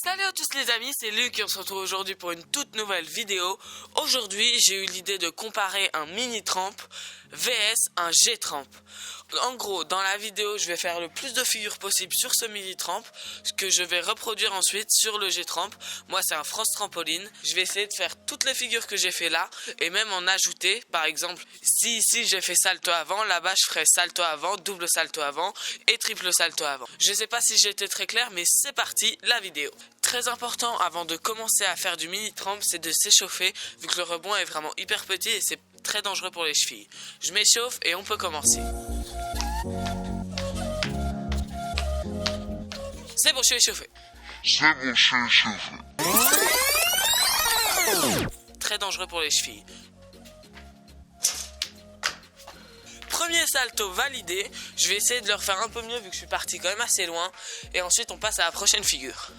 Salut à tous les amis, c'est Luc et on se retrouve aujourd'hui pour une toute nouvelle vidéo. Aujourd'hui, j'ai eu l'idée de comparer un mini tramp vs un G-tramp. En gros, dans la vidéo, je vais faire le plus de figures possible sur ce mini tramp, ce que je vais reproduire ensuite sur le G-tramp. Moi, c'est un France Trampoline. Je vais essayer de faire toutes les figures que j'ai fait là et même en ajouter. Par exemple, si ici j'ai fait salto avant, là-bas je ferai salto avant, double salto avant et triple salto avant. Je sais pas si j'ai été très clair, mais c'est parti, la vidéo. Très important avant de commencer à faire du mini tramp, c'est de s'échauffer vu que le rebond est vraiment hyper petit et c'est très dangereux pour les chevilles. Je m'échauffe et on peut commencer. C'est bon, je suis échauffé. Très dangereux pour les chevilles. Premier salto validé. Je vais essayer de le refaire un peu mieux vu que je suis parti quand même assez loin. Et ensuite on passe à la prochaine figure.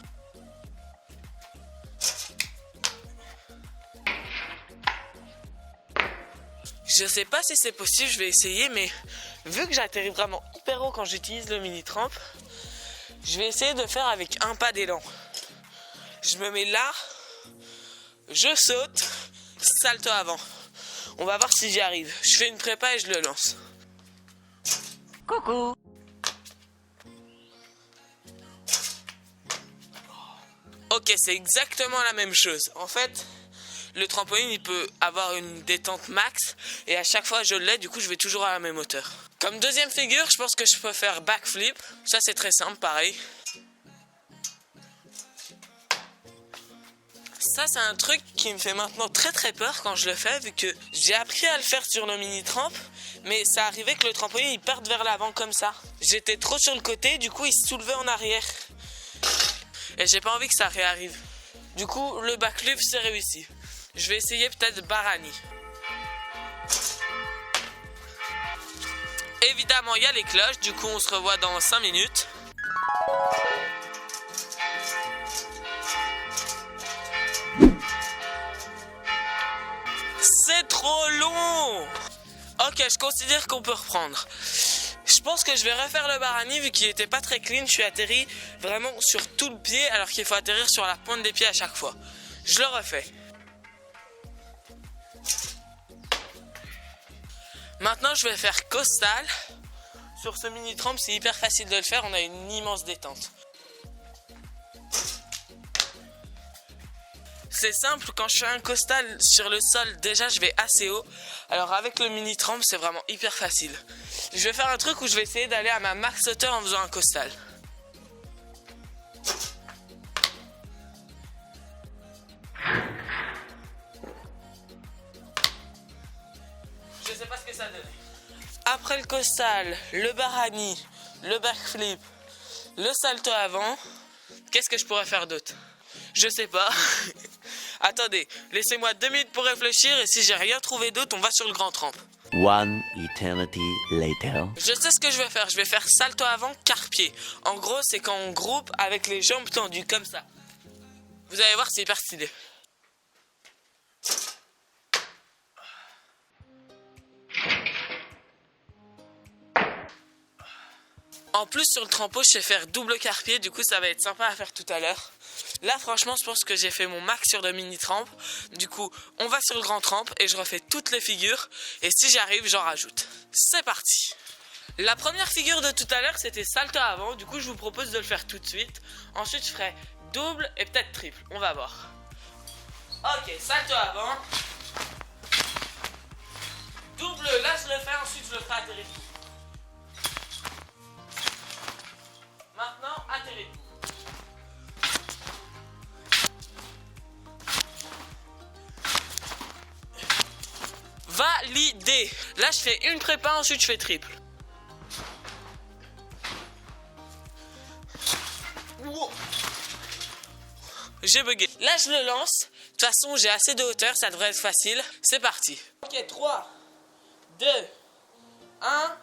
Je sais pas si c'est possible, je vais essayer, mais vu que j'atterris vraiment hyper haut quand j'utilise le mini tramp, je vais essayer de faire avec un pas d'élan. Je me mets là, je saute, salto avant. On va voir si j'y arrive. Je fais une prépa et je le lance. Coucou. Ok, c'est exactement la même chose. En fait, le trampoline, il peut avoir une détente max et à chaque fois je l'ai, du coup je vais toujours à la même hauteur. Comme deuxième figure, je pense que je peux faire backflip. Ça c'est très simple, pareil. Ça c'est un truc qui me fait maintenant très peur quand je le fais, vu que j'ai appris à le faire sur le mini tramp, mais ça arrivait que le trampoline il parte vers l'avant comme ça. J'étais trop sur le côté, du coup il se soulevait en arrière. Et j'ai pas envie que ça réarrive. Du coup le backflip c'est réussi. Je vais essayer peut-être Barani. Évidemment, il y a les cloches. Du coup, on se revoit dans 5 minutes. C'est trop long. Ok, je considère qu'on peut reprendre. Je pense que je vais refaire le Barani vu qu'il était pas très clean. Je suis atterri vraiment sur tout le pied alors qu'il faut atterrir sur la pointe des pieds à chaque fois. Je le refais. Maintenant, je vais faire costal. Sur ce mini tramp, c'est hyper facile de le faire. On a une immense détente. C'est simple, quand je fais un costal sur le sol, déjà, je vais assez haut. Alors, avec le mini tramp, c'est vraiment hyper facile. Je vais faire un truc où je vais essayer d'aller à ma max hauteur en faisant un costal. Je sais pas ce que ça donne. Après le costal, le Barani, le backflip, le salto avant, qu'est-ce que je pourrais faire d'autre? Je sais pas. Attendez, laissez-moi 2 minutes pour réfléchir et si j'ai rien trouvé d'autre, on va sur le grand tramp. One eternity later. Je sais ce que je vais faire. Je vais faire salto avant, quart-pied. En gros, c'est quand on groupe avec les jambes tendues comme ça. Vous allez voir, c'est hyper stylé. En plus, sur le trampo, je sais faire double quart-pied. Du coup, ça va être sympa à faire tout à l'heure. Là, franchement, je pense que j'ai fait mon max sur le mini tramp. Du coup, on va sur le grand tramp et je refais toutes les figures. Et si j'arrive, j'en rajoute. C'est parti. La première figure de tout à l'heure, c'était salto avant. Du coup, je vous propose de le faire tout de suite. Ensuite, je ferai double et peut-être triple. On va voir. Ok, salto avant. Double, là, je le fais. Ensuite, je le ferai atterrir tout. Maintenant, atterrir tout. Validé. Là, je fais une prépa, ensuite je fais triple. Wow. J'ai bugué. Là, je le lance. De toute façon, j'ai assez de hauteur, ça devrait être facile. C'est parti. Ok, 3, 2, 1.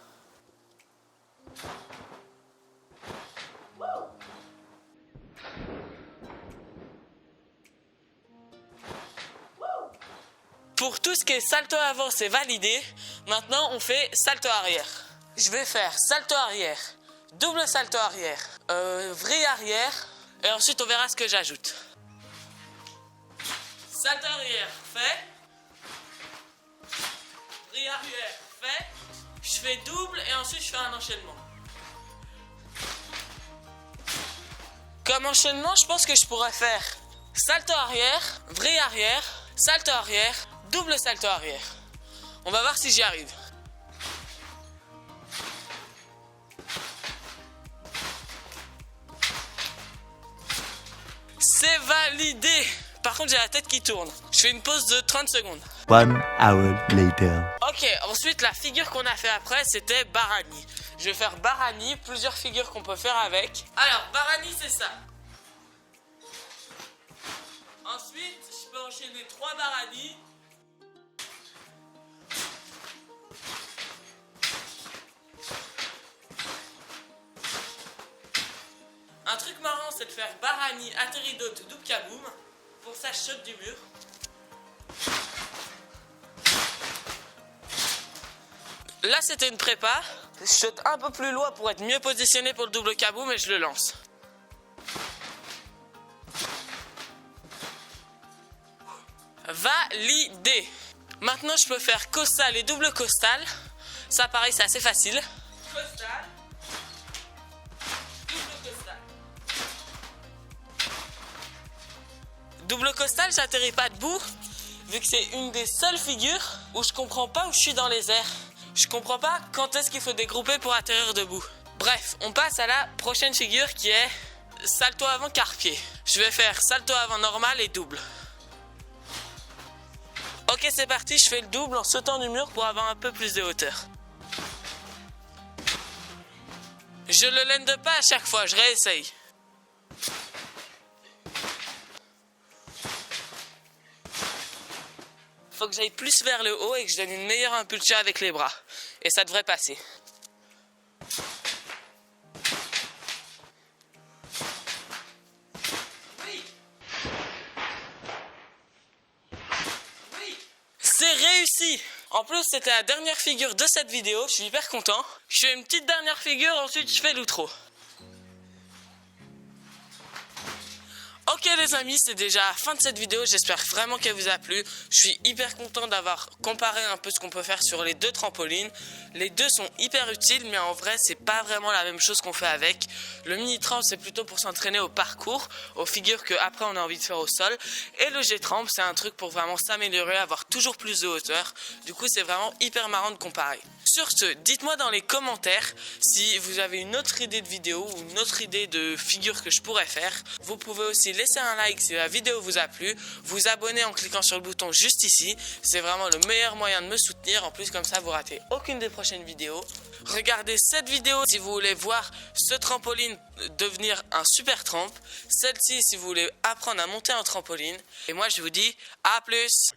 Pour tout ce qui est salto avant, c'est validé. Maintenant, on fait salto arrière. Je vais faire salto arrière, double salto arrière, vrille arrière, Et ensuite on verra ce que j'ajoute. Salto arrière, fait. Vrille arrière, fait. Je fais double et ensuite je fais un enchaînement. Comme enchaînement, je pense que je pourrais faire salto arrière, vrille arrière, salto arrière, double salto arrière. On va voir si j'y arrive. C'est validé. Par contre, j'ai la tête qui tourne. Je fais une pause de 30 secondes. 1 hour later. Ok, ensuite la figure qu'on a fait après c'était Barani. Je vais faire Barani, plusieurs figures qu'on peut faire avec. Alors Barani c'est ça. Ensuite je peux enchaîner 3 Barani. Un truc marrant c'est de faire Barani, atterri d'hôte, double kaboom. Pour ça je saute du mur. Là c'était une prépa, je saute un peu plus loin pour être mieux positionné pour le double kaboom et je le lance. Validé. Maintenant je peux faire costal et double costal. Ça pareil c'est assez facile. Costal, double costal. Double costal j'atterris pas debout, vu que c'est une des seules figures où je comprends pas où je suis dans les airs. Je comprends pas quand est-ce qu'il faut dégrouper pour atterrir debout. Bref, on passe à la prochaine figure qui est salto avant quart-pied. Je vais faire salto avant normal et double. Ok, c'est parti, je fais le double en sautant du mur pour avoir un peu plus de hauteur. Je le lende pas à chaque fois, je réessaye. Faut que j'aille plus vers le haut et que je donne une meilleure impulsion avec les bras. Et ça devrait passer. Oui. Oui. C'est réussi. En plus, c'était la dernière figure de cette vidéo. Je suis hyper content. Je fais une petite dernière figure, ensuite je fais l'outro. Ok les amis, c'est déjà la fin de cette vidéo, j'espère vraiment qu'elle vous a plu. Je suis hyper content d'avoir comparé un peu ce qu'on peut faire sur les deux trampolines. Les deux sont hyper utiles, mais en vrai c'est pas vraiment la même chose qu'on fait avec. Le mini tramp c'est plutôt pour s'entraîner au parcours, aux figures qu'après on a envie de faire au sol. Et le G-tramp c'est un truc pour vraiment s'améliorer, avoir toujours plus de hauteur. Du coup c'est vraiment hyper marrant de comparer. Sur ce, dites-moi dans les commentaires si vous avez une autre idée de vidéo ou une autre idée de figure que je pourrais faire. Vous pouvez aussi laisser un like si la vidéo vous a plu, vous abonner en cliquant sur le bouton juste ici, c'est vraiment le meilleur moyen de me soutenir, en plus comme ça vous ratez aucune des prochaines vidéos. Regardez cette vidéo si vous voulez voir ce trampoline devenir un super tramp, celle-ci si vous voulez apprendre à monter en trampoline, et moi je vous dis à plus.